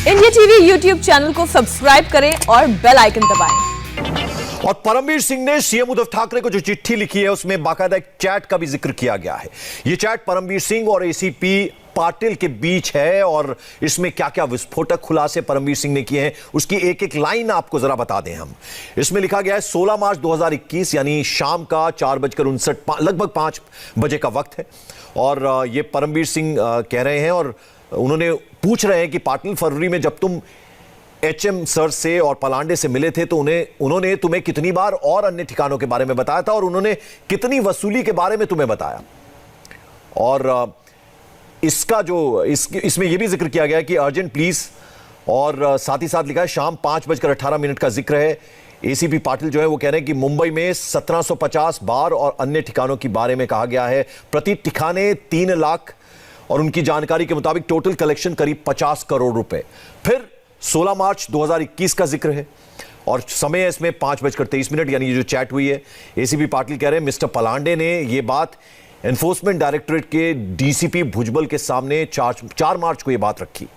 India TV YouTube channel को subscribe करें और बेल आइकन दबाएं। और परमवीर सिंह ने सीएम उद्धव ठाकरे को जो चिट्ठी लिखी है उसमें बाकायदा एक चैट का भी जिक्र किया गया है। यह चैट परमवीर सिंह और एसीपी पाटिल के बीच है और इसमें क्या क्या विस्फोटक खुलासे परमवीर सिंह ने किए हैं उसकी एक एक लाइन आपको जरा बता दें हम। इसमें लिखा गया है 16 मार्च 2021 यानी शाम का 4:59 लगभग 5 बजे का वक्त है और ये परमवीर सिंह कह रहे हैं और उन्होंने पूछ रहे हैं कि पाटिल फरवरी में जब तुम एचएम सर से और पलांडे से मिले थे तो उन्होंने तुम्हें कितनी बार और अन्य ठिकानों के बारे में बताया था और उन्होंने कितनी वसूली के बारे में तुम्हें बताया। और इसका जो इसमें यह भी जिक्र किया गया कि अर्जेंट प्लीज और साथ ही साथ लिखा है शाम 5:18 का जिक्र है। एसीपी पाटिल जो है वो कह रहे हैं कि मुंबई में 1750 बार और अन्य ठिकानों के बारे में कहा गया है। प्रति ठिकाने 3 लाख और उनकी जानकारी के मुताबिक टोटल कलेक्शन करीब 50 करोड़ रुपए। फिर 16 मार्च 2021 का जिक्र है और समय है इसमें 5:23 यानी ये जो चैट हुई है। एसीपी पाटिल कह रहे हैं मिस्टर पलांडे ने ये बात एनफोर्समेंट डायरेक्टोरेट के डीसीपी भुजबल के सामने 4 मार्च को ये बात रखी।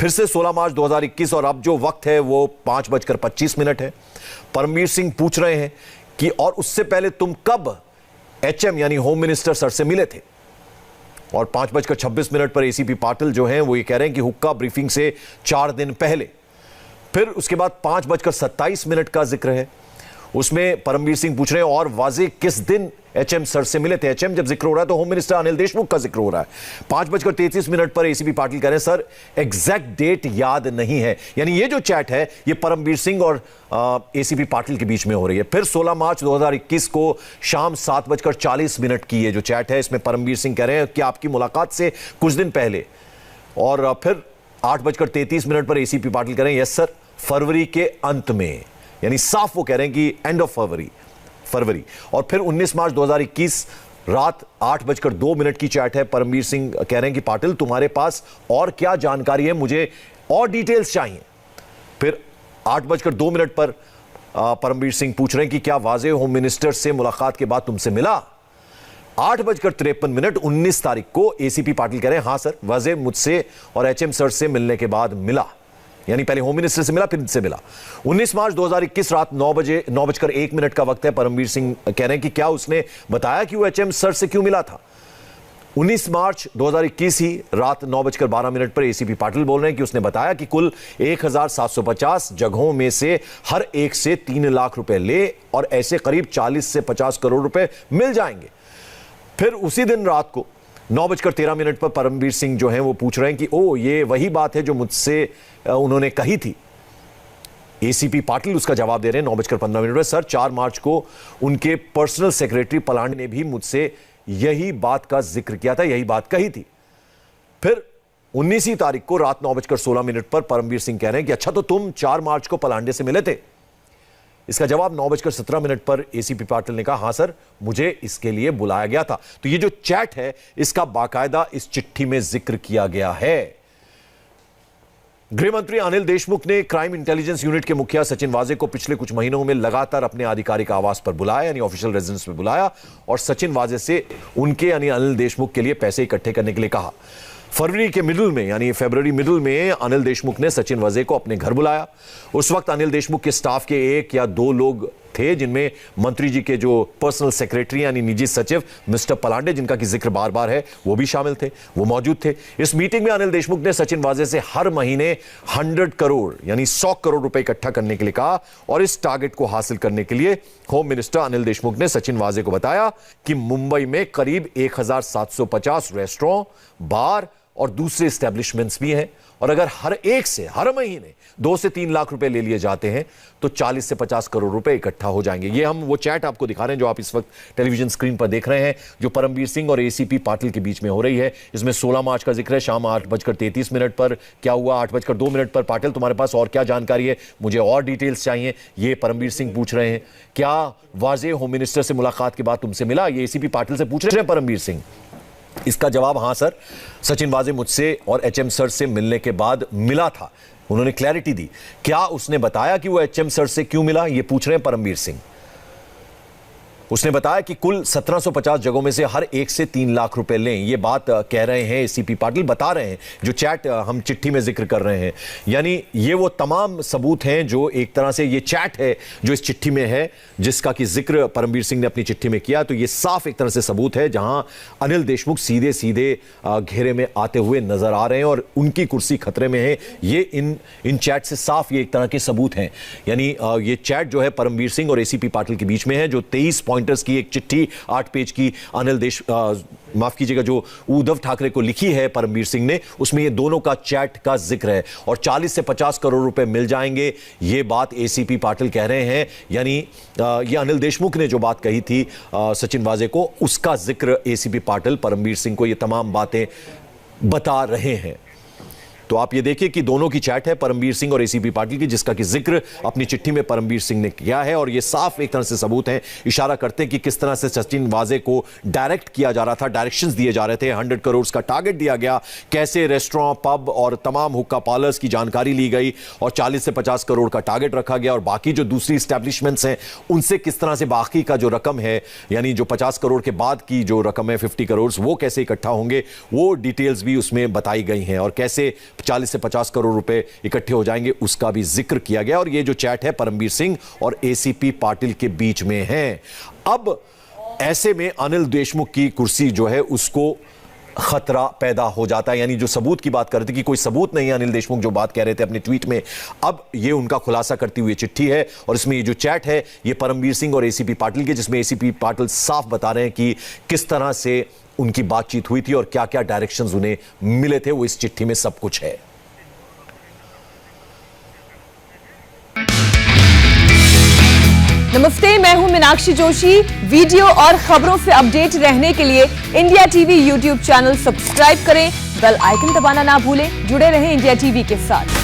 फिर से 16 मार्च 2021 और अब जो वक्त है वो 5:25 है। परमवीर सिंह पूछ रहे हैं कि और उससे पहले तुम कब एचएम यानी होम मिनिस्टर सर से मिले थे। और 5:26 पर एसीपी पाटिल जो हैं वो ये कह रहे हैं कि हुक्का ब्रीफिंग से 4 दिन पहले। फिर उसके बाद 5:27 का जिक्र है। उसमें परमवीर सिंह पूछ रहे हैं और वाजे किस दिन एचएम सर से मिले थे। एचएम जब जिक्र हो रहा है तो होम मिनिस्टर अनिल देशमुख का जिक्र हो रहा है। 5:33 पर एसीपी पाटिल कह रहे हैं सर एग्जैक्ट डेट याद नहीं है। यानी ये जो चैट है ये परमवीर सिंह और एसीपी पाटिल के बीच में हो रही है। फिर 16 मार्च 2021 को शाम 7:40 की ये जो चैट है इसमें परमवीर सिंह कह रहे हैं कि आपकी मुलाकात से कुछ दिन पहले। और फिर 8:33 पर एसीपी पाटिल कह रहे हैं यस सर फरवरी के अंत में, यानी साफ वो कह रहे हैं कि एंड ऑफ फरवरी। और फिर 19 मार्च 2021 रात 8:02 की चैट है। परमवीर सिंह कह रहे हैं कि पाटिल तुम्हारे पास और क्या जानकारी है, मुझे और डिटेल्स चाहिए। फिर 8:02 पर परमवीर सिंह पूछ रहे हैं कि क्या वाजे होम मिनिस्टर से मुलाकात के बाद तुमसे मिला। 8:53 19 तारीख को एसीपी पाटिल कह रहे हैं हां सर वाजे मुझसे और एचएम सर से मिलने के बाद मिला, यानी पहले होम मिनिस्टर से मिला फिर इनसे मिला। 19 मार्च 2021 रात 9:01 का वक्त है। परमवीर सिंह कह रहे हैं कि क्या उसने बताया कि वो एचएम सर से क्यों मिला था। 19 मार्च 2021 ही रात 9:12 पर एसीपी पाटिल बोल रहे हैं कि उसने बताया कि कुल 1750 जगहों में से हर एक से 3 लाख रुपए ले और ऐसे करीब 40 से 50 करोड़ रुपए मिल जाएंगे। फिर उसी दिन रात को 9:13 पर परमवीर सिंह जो हैं वो पूछ रहे हैं कि ओ ये वही बात है जो मुझसे उन्होंने कही थी। एसीपी पाटिल उसका जवाब दे रहे हैं 9:15 पर सर 4 मार्च को उनके पर्सनल सेक्रेटरी पलांडे ने भी मुझसे यही बात का जिक्र किया था, यही बात कही थी। फिर 19 तारीख को रात 9:16 पर परमवीर सिंह कह रहे हैं कि अच्छा तो तुम 4 मार्च को पलांडे से मिले थे। इसका जवाब 9:17 पर एसीपी पाटिल ने कहा हां सर मुझे इसके लिए बुलाया गया था। तो ये जो चैट है इसका बाकायदा इस चिट्ठी में जिक्र किया गया है। गृह मंत्री अनिल देशमुख ने क्राइम इंटेलिजेंस यूनिट के मुखिया सचिन वाजे को पिछले कुछ महीनों में लगातार अपने आधिकारिक आवास पर बुलाया, यानी ऑफिशियल रेजिडेंस में बुलाया और सचिन वाजे से उनके यानी अनिल देशमुख के लिए पैसे इकट्ठे करने के लिए कहा। फरवरी के मिडिल में यानी फरवरी मिडिल में अनिल देशमुख ने सचिन वाजे को अपने घर बुलाया। उस वक्त अनिल देशमुख के स्टाफ के 1 या 2 लोग थे जिनमें मंत्री जी के जो पर्सनल सेक्रेटरी यानी निजी सचिव मिस्टर पलांडे जिनका की जिक्र बार बार है वो भी शामिल थे, वो मौजूद थे। इस मीटिंग में अनिल देशमुख ने सचिन वाजे से हर महीने 100 करोड़ यानी 100 करोड़ रुपए इकट्ठा करने के लिए कहा और इस टारगेट को हासिल करने के लिए होम मिनिस्टर अनिल देशमुख ने सचिन वाजे को बताया कि मुंबई में करीब 1750 रेस्टोरेंट, बार और दूसरे एस्टेब्लिशमेंट्स भी हैं और अगर हर एक से हर महीने 2 से 3 लाख रुपए ले लिए जाते हैं तो 40 से 50 करोड़ रुपए इकट्ठा हो जाएंगे। ये हम वो चैट आपको दिखा रहे हैं जो आप इस वक्त टेलीविजन स्क्रीन पर देख रहे हैं जो परमवीर सिंह और एसीपी पाटिल के बीच में हो रही है। इसमें 16 मार्च का जिक्र है। शाम 8:33 पर क्या हुआ। 8:02 पर पाटिल तुम्हारे पास और क्या जानकारी है, मुझे और डिटेल्स चाहिए, ये परमवीर सिंह पूछ रहे हैं। क्या वाजे होम मिनिस्टर से मुलाकात के बाद तुमसे मिला, ये एसीपी पाटिल से पूछ रहे हैं परमवीर सिंह। इसका जवाब हां सर सचिन वाजे मुझसे और एचएम सर से मिलने के बाद मिला था। उन्होंने क्लैरिटी दी। क्या उसने बताया कि वो एचएम सर से क्यों मिला, ये पूछ रहे हैं परमवीर सिंह। उसने बताया कि कुल 1750 जगहों में से हर एक से 3 लाख रुपए लें। ये बात कह रहे हैं एसीपी पाटिल, बता रहे हैं जो चैट हम चिट्ठी में जिक्र कर रहे हैं। यानी ये वो तमाम सबूत हैं जो एक तरह से ये चैट है जो इस चिट्ठी में है, जिसका कि जिक्र परमबीर सिंह ने अपनी चिट्ठी में किया। तो ये साफ एक तरह से सबूत है जहां अनिल देशमुख सीधे सीधे घेरे में आते हुए नजर आ रहे हैं और उनकी कुर्सी खतरे में है। ये इन चैट से साफ ये एक तरह के सबूत हैं। यानी ये चैट जो है परमबीर सिंह और एसीपी पाटिल के बीच में है, जो 23 पॉइंटर्स की एक चिट्ठी 8 पेज की माफ कीजिएगा, जो उद्धव ठाकरे को लिखी है परमबीर सिंह ने, उसमें ये दोनों का चैट का जिक्र है और 40 से 50 करोड़ रुपए मिल जाएंगे, ये बात एसीपी पाटिल कह रहे हैं। यानी ये अनिल देशमुख ने जो बात कही थी सचिन वाजे को, उसका जिक्र एसीपी पाटिल परमबीर सिंह को ये तमाम बातें बता रहे हैं। तो आप ये देखिए कि दोनों की चैट है परमबीर सिंह और एसीपी पाटिल की, जिसका कि जिक्र अपनी चिट्ठी में परमबीर सिंह ने किया है और ये साफ एक तरह से सबूत हैं, इशारा करते हैं कि किस तरह से सचिन वाजे को डायरेक्ट किया जा रहा था, डायरेक्शंस दिए जा रहे थे, 100 करोड़ का टारगेट दिया गया, कैसे रेस्टोरेंट, पब और तमाम हुक्का पार्लर्स की जानकारी ली गई और 40 से 50 करोड़ का टारगेट रखा गया और बाकी जो दूसरी स्टैब्लिशमेंट्स हैं उनसे किस तरह से बाकी का जो रकम है, यानी जो 50 करोड़ के बाद की जो रकम है 50 करोड़, वो कैसे इकट्ठा होंगे, वो डिटेल्स भी उसमें बताई गई हैं और कैसे 40 से 50 करोड़ रुपए इकट्ठे हो जाएंगे उसका भी जिक्र किया गया। और ये जो चैट है परमबीर सिंह और एसीपी पाटिल के बीच में है। अब ऐसे में अनिल देशमुख की कुर्सी जो है उसको खतरा पैदा हो जाता है। यानी जो सबूत की बात कर रहे थे कि कोई सबूत नहीं है, अनिल देशमुख जो बात कह रहे थे अपने ट्वीट में, अब ये उनका खुलासा करती हुई चिट्ठी है और इसमें ये जो चैट है ये परमबीर सिंह और एसीपी पाटिल के, जिसमें एसीपी पाटिल साफ बता रहे हैं कि किस तरह से उनकी बातचीत हुई थी और क्या क्या डायरेक्शंस उन्हें मिले थे, वो इस चिट्ठी में सब कुछ है। नमस्ते, मैं हूं मीनाक्षी जोशी। वीडियो और खबरों से अपडेट रहने के लिए India TV YouTube channel subscribe करें, बेल आइकन दबाना ना भूलें। जुड़े रहें इंडिया टीवी के साथ।